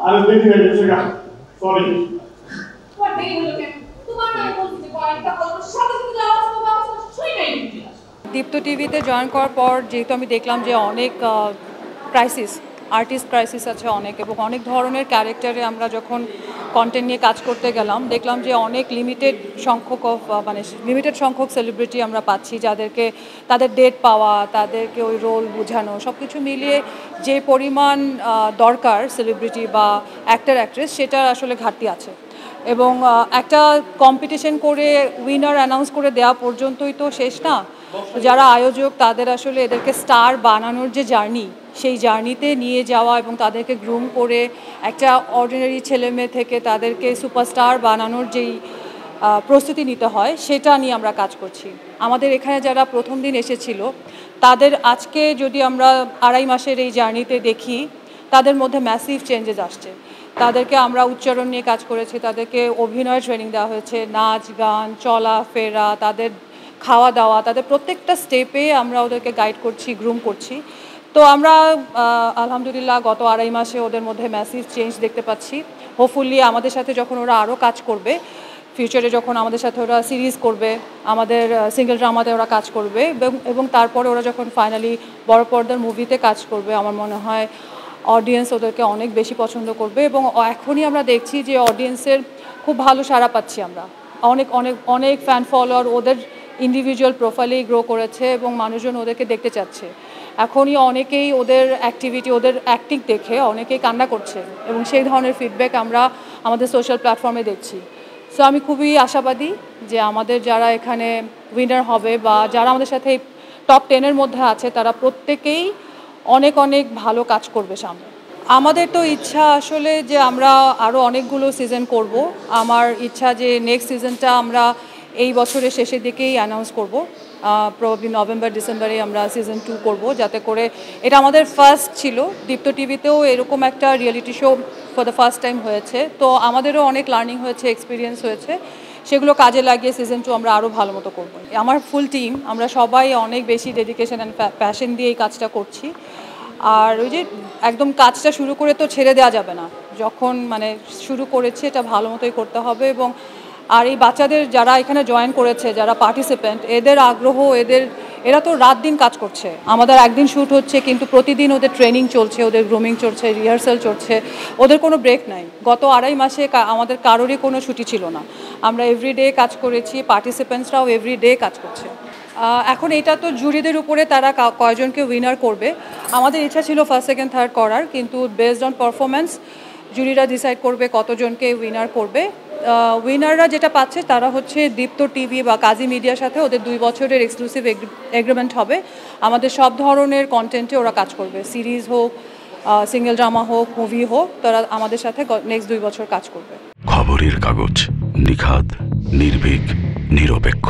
আরে দেখি না কিছু না সরি তোমার দেরি হলো কেন তোমার নাম বলছি যে কয়েকটা কত সাথে সাথে যাওয়ার সময় ব্যবস্থা শুই নাই দীপ্ত টিভিতে জয়েন করার পর যেহেতু আমি দেখলাম যে অনেক ক্রাইসিস আর্টিস্ট ক্রাইসিস আছে অনেক এবং অনেক ধরনের ক্যারেক্টারে আমরা যখন কন্টেন্ট নিয়ে কাজ করতে গেলাম দেখলাম যে অনেক লিমিটেড সংখ্যক সেলিব্রিটি আমরা পাচ্ছি যাদেরকে তাদের ডেট পাওয়া তাদেরকে ওই রোল বোঝানো সব কিছু মিলিয়ে যে পরিমাণ দরকার সেলিব্রিটি বা অ্যাক্টর অ্যাক্ট্রেস সেটার আসলে ঘাটতি আছে এবং একটা কম্পিটিশন করে উইনার অ্যানাউন্স করে দেওয়া পর্যন্তই তো শেষ না যারা আয়োজক তাদের আসলে এদেরকে স্টার বানানোর যে জার্নি সেই জার্নিতে নিয়ে যাওয়া এবং তাদেরকে গ্রুম করে একটা অর্ডিনারি ছেলেমেয়ে থেকে তাদেরকে সুপারস্টার বানানোর যেই প্রস্তুতি নিতে হয় সেটা নিয়ে আমরা কাজ করছি আমাদের এখানে যারা প্রথম দিন এসেছিল তাদের আজকে যদি আমরা 2.5 মাসের এই জার্নিতে দেখি তাদের মধ্যে ম্যাসিভ চেঞ্জেস আসছে তাদেরকে আমরা উচ্চারণ নিয়ে কাজ করেছি তাদেরকে অভিনয় ট্রেনিং দেওয়া হয়েছে নাচ গান চলাফেরা তাদের খাওয়া দাওয়া তাদের প্রত্যেকটা স্টেপে আমরা ওদেরকে গাইড করছি গ্রুম করছি তো আমরা আলহামদুলিল্লাহ গত 2.5 মাসে ওদের মধ্যে ম্যাসিভ চেঞ্জ দেখতে পাচ্ছি হোপফুলি আমাদের সাথে যখন ওরা আরও কাজ করবে ফিউচারে যখন আমাদের সাথে ওরা সিরিজ করবে আমাদের সিঙ্গেল ড্রামাতে ওরা কাজ করবে এবং তারপরে ওরা যখন ফাইনালি বড় পর্দার মুভিতে কাজ করবে আমার মনে হয় অডিয়েন্স ওদেরকে অনেক বেশি পছন্দ করবে এবং এখনই আমরা দেখছি যে অডিয়েন্সের খুব ভালো সাড়া পাচ্ছি আমরা অনেক অনেক অনেক ফ্যান ফলোয়ার ওদের ইন্ডিভিজুয়াল প্রোফাইলেই গ্রো করেছে এবং মানুষজন ওদেরকে দেখতে চাচ্ছে এখনই অনেকেই ওদের অ্যাক্টিভিটি ওদের অ্যাক্টিং দেখে অনেকেই কান্না করছে এবং সেই ধরনের ফিডব্যাক আমরা আমাদের সোশ্যাল প্ল্যাটফর্মে দেখছি সো আমি খুবই আশাবাদী যে আমাদের যারা এখানে উইনার হবে বা যারা আমাদের সাথে টপ 10-এর মধ্যে আছে তারা প্রত্যেকেই অনেক অনেক ভালো কাজ করবে সামনে আমাদের তো ইচ্ছা আসলে যে আমরা আরও অনেকগুলো সিজন করব আমার ইচ্ছা যে নেক্সট সিজনটা আমরা এই বছরের শেষের দিকেই অ্যানাউন্স করব প্রবাবলি নভেম্বর ডিসেম্বরে আমরা সিজন 2 করব যাতে করে এটা আমাদের ফার্স্ট ছিল দীপ্ত টিভিতেও এরকম একটা reality show for the first time হয়েছে তো আমাদেরও অনেক লার্নিং হয়েছে এক্সপিরিয়েন্স হয়েছে সেগুলো কাজে লাগিয়ে সিজন 2 আমরা আরও ভালো মতো করবো আমার ফুল টিম আমরা সবাই অনেক বেশি ডেডিকেশন অ্যান্ড প্যাশন দিয়ে এই কাজটা করছি আর ওই যে একদম কাজটা শুরু করে তো ছেড়ে দেওয়া যাবে না যখন শুরু করেছি এটা ভালো মতোই করতে হবে এবং আর এই বাচ্চাদের যারা এখানে জয়েন করেছে যারা পার্টিসিপেন্ট এদের আগ্রহ এরা তো রাত দিন কাজ করছে আমাদের একদিন শ্যুট হচ্ছে কিন্তু প্রতিদিন ওদের ট্রেনিং চলছে ওদের গ্রুমিং চলছে রিহার্সাল চলছে ওদের কোনো ব্রেক নাই গত 2.5 মাসে আমাদের কারোরই কোনো ছুটি ছিল না আমরা এভরিডে কাজ করেছি পার্টিসিপেন্টসরাও এভরিডে কাজ করছে এখন এটা তো জুরিদের উপরে তারা কয়জনকে উইনার করবে আমাদের ইচ্ছা ছিল ফার্স্ট সেকেন্ড থার্ড করার কিন্তু বেসড অন পারফরমেন্স জুরিরা ডিসাইড করবে কতজনকে উইনার করবে উইনাররা যেটা পাচ্ছে তারা হচ্ছে দীপ্ত টিভি বা কাজী মিডিয়ার সাথে ওদের 2 বছরের এক্সক্লুসিভ এগ্রিমেন্ট হবে আমাদের সব ধরনের কন্টেন্টে ওরা কাজ করবে সিরিজ হোক সিঙ্গেল ড্রামা হোক মুভি হোক তারা আমাদের সাথে নেক্সট 2 বছর কাজ করবে খবরের কাগজ নিখাদ নির্ভীক নিরপেক্ষ।